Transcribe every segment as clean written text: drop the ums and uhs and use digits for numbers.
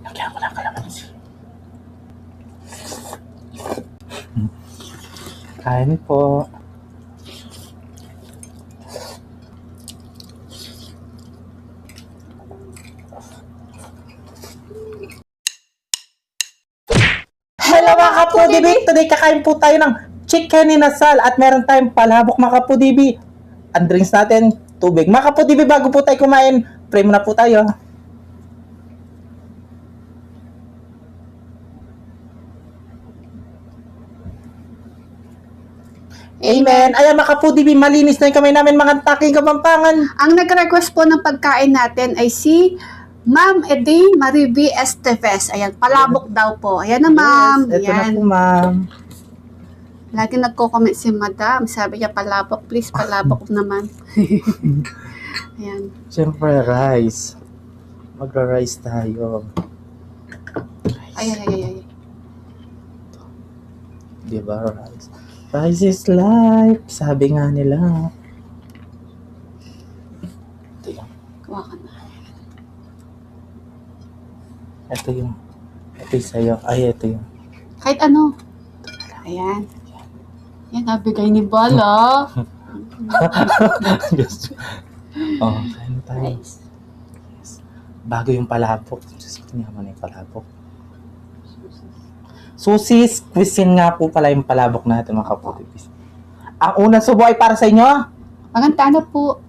Lagyan ko ng kalamansi. Kain po. Hello mga kapudibi! Today kakain po tayo ng chicken inasal at meron tayong palabok mga kapudibi. Ang drinks natin, tubig. Mga kapudibi, bago po tayo kumain, pray muna po tayo. Amen. Ayan mga kapudibi, malinis na yung kamay namin mga taking Kapampangan. Ang nag-request po ng pagkain natin ay si Ma'am Edine Mariby Esteves. Ayan, palabok daw po. Ayan na, ma'am. Yes, ito na Ayan. po ma'am. Lagi nagko-comment si madam. Sabi niya, palabok, please, palabok naman. Ayan. Siyempre rice. Magra-rice tayo. Ay. Diba rice? Rice is life. Sabi nga nila. Ito yung Kuha ka na. Ito yung sa'yo. Ay, ito yung Kahit ano. Ayan. Yan, nabigay ni Bala. Just, kain tayo. Nice. Bago yung palabok. Ito nga man yung palabok. Susis cuisine nga po pala yung palabok natin mga kaputibis. Ang unang subo ay para sa inyo. Maganda na po.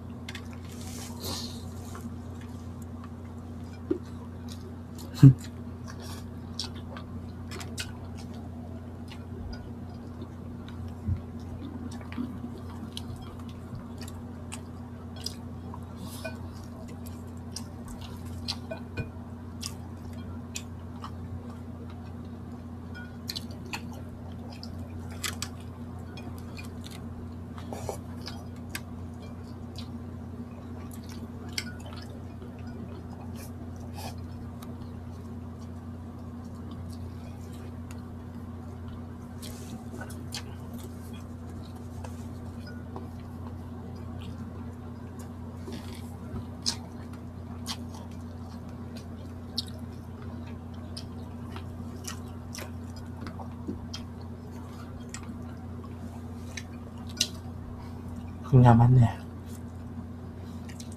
Ang yaman niya.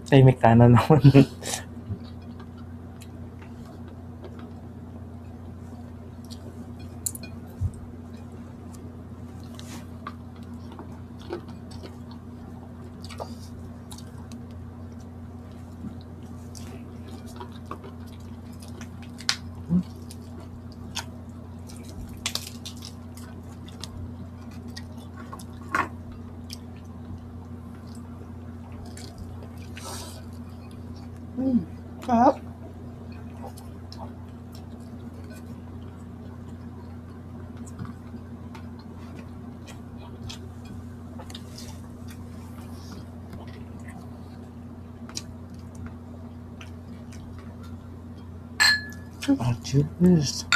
Tahimik ka na naman. Sarap. Ang juice.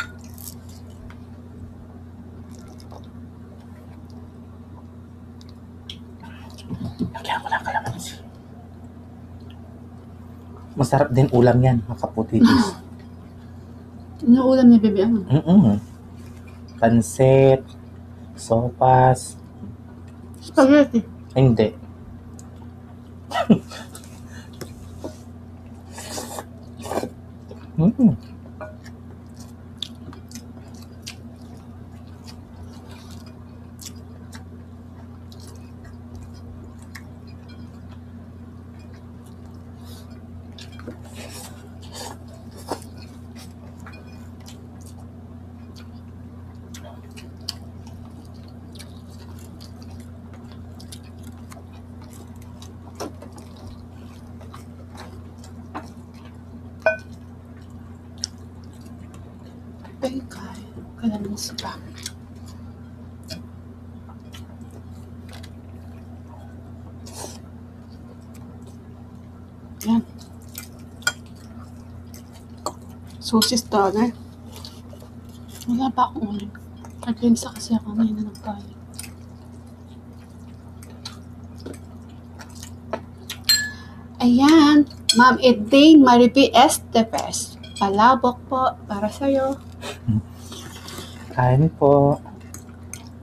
Lagyan ko ng kalamansi. Masarap din ulam yan, mga kaputibis. Ano ulam ni Bebe? Ano? Pansit, sopas, Spaghetti. hindi. Bengkay. Kalamansi pa. Yan. Sosis dollar. Wala pa akong ulit. Naglinsa kasi ako ngayon na nagkain. Ayan. Ma'am Edine Mariby Esteves. palabok po para sa'yo. Kain po.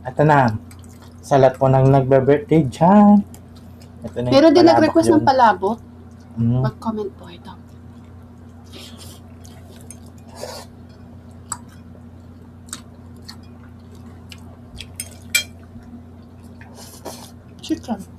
Ito na. Sa lahat po nang nagbe-birthday dyan. Ito na yung Meron din palabok nag-request yun. ng palabok. Mm. Mag-comment po ito. Chicken.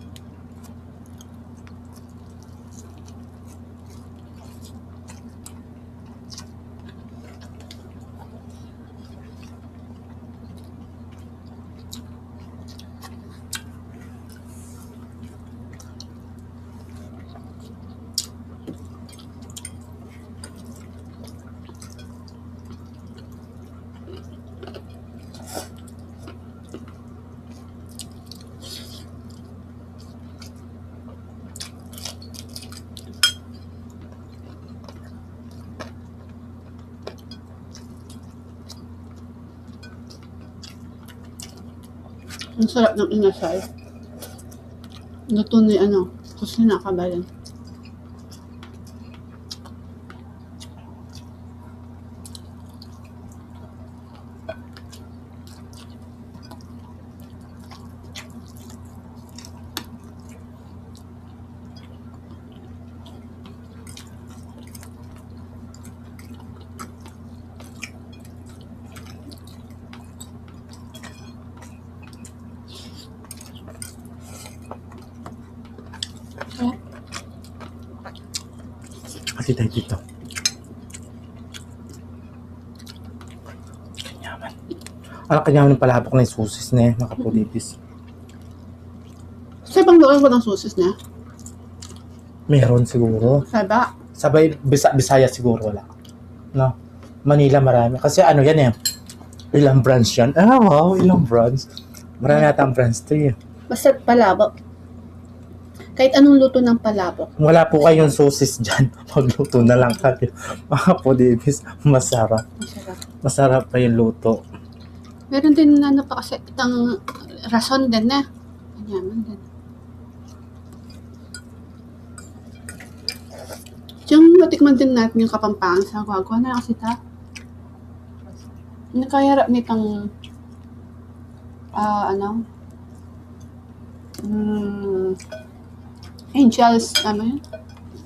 Ang sarap ng inasal. Luto na yung kusina kabayan. Kasi tayo dito. Kanyaman. Alam kanyaman yung palabok na yung susis na mga kapulipis. Sa ibang lugar ba ng susis niya? Meron siguro. Saba. Sabay, Bisaya siguro wala. No? Manila marami. Kasi ano yan eh. Ilang branch yan. Ah, wow, ilang branch. Marami yata ang branch to eh. Basta palabok. Kahit anong luto ng palabok. Kung wala po kayong sosis dyan, magluto na lang kayo. Mga podibis, masarap. Masarap. Masarap pa yung luto. Meron din ano pa kasi itang rason din na. Kanyaman din. Yung natikman din natin yung Kapampangan sa Guagua na kasi ta. Nakayarap nitong Angels, ano yun?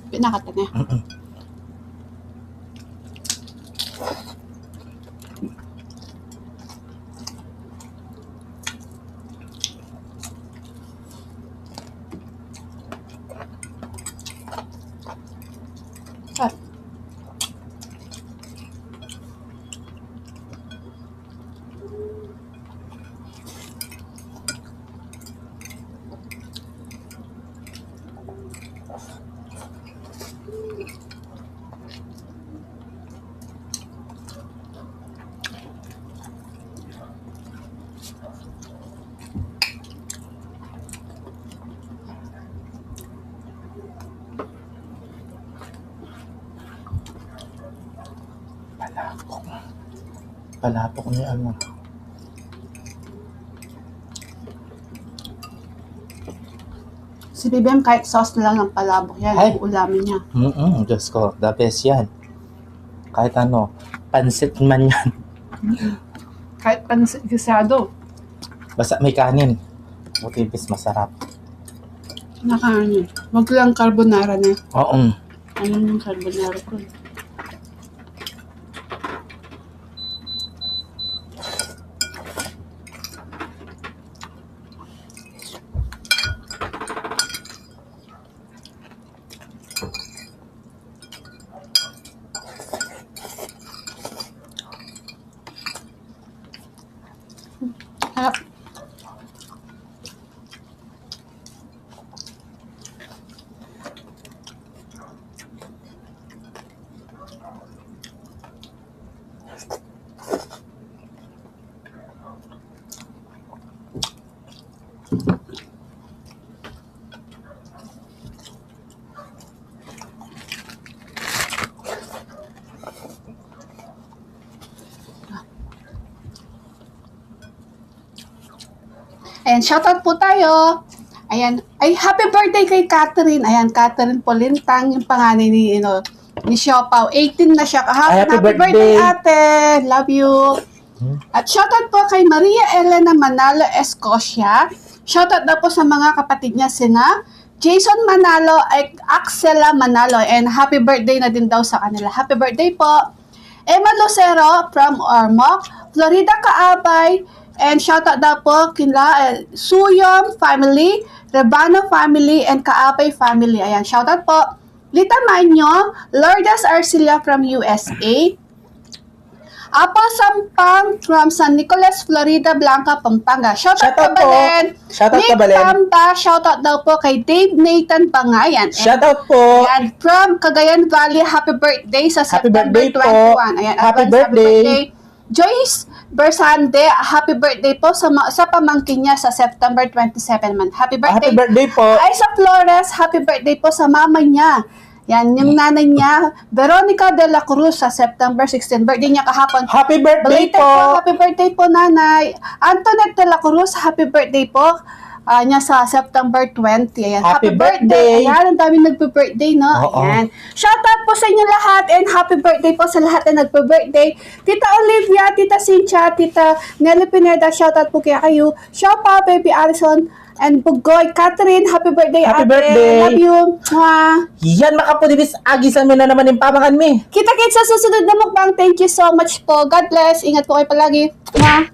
Pinakata na. Sarap. Palapok niya ano. Si BBM kahit sauce na lang ng palabok yan. Ay. Ulamin niya. Diyos ko, the best yan. Kahit ano, pansit man yan. Kahit pansigado. Basta may kanin. Podibis, masarap. Nakaano. Wag lang carbonara na. Oo. Ano yung carbonara ko? Harap. Ayan, shoutout po tayo. Ayan, ay happy birthday kay Catherine. Ayan, Catherine Polintang, yung panganay ni ni Siopaw. 18 na siya kahapon. Ay, happy Happy birthday, birthday. ate. Love you. At shoutout po kay Maria Elena Manalo Escocia. Shoutout daw po sa mga kapatid niya sina Jason Manalo at Axela Manalo. And happy birthday na din daw sa kanila. Happy birthday po. Emma Lucero from Ormoc, Florida Kaabay. And shoutout daw po kila Suyom family, Rebano family, and Kaabay family. Ayan, shoutout po. Lita Manyo, Lourdes Arcilia from USA. Apple Sampang from San Nicolas, Florida, Blanca, Pampanga. Shoutout Shoutout ka po. Balen. Shoutout Nick ka, Balen. Tamba, shoutout daw po kay Dave Nathan Bangayan. Shoutout po. Ayan, from Cagayan Valley, happy birthday sa Happy September birthday po. 21. Ayan, Happy advance birthday. Joyce Bersande, happy birthday po sa pamangkin niya sa September 27 man. Happy birthday. Happy birthday po. Isa Flores, happy birthday po sa mama niya. Yan, yung nanay niya, Veronica de la Cruz sa September 16. Birthday niya kahapon. Happy birthday Belated po. Happy birthday po, nanay. Antoinette de la Cruz, happy birthday po. Niya sa September 20. Ayan. Happy birthday. Ayan, ang daming nagpe-birthday, no? Oo. Ayan. Shoutout po sa inyo lahat and happy birthday po sa lahat na nagpe-birthday. Tita Olivia, Tita Cynthia, Tita Nelly Pineda, shoutout po kaya kayo. Shoutout, Baby Alison, and Bugoy. Catherine, happy birthday, Happy ate. birthday. Love you. Mwah. Yan mga kapudibis, agisan mo na naman yung pamangan mi. Kita-kits sa susunod na mukbang. Thank you so much po. God bless. Ingat po kayo palagi. Mwah.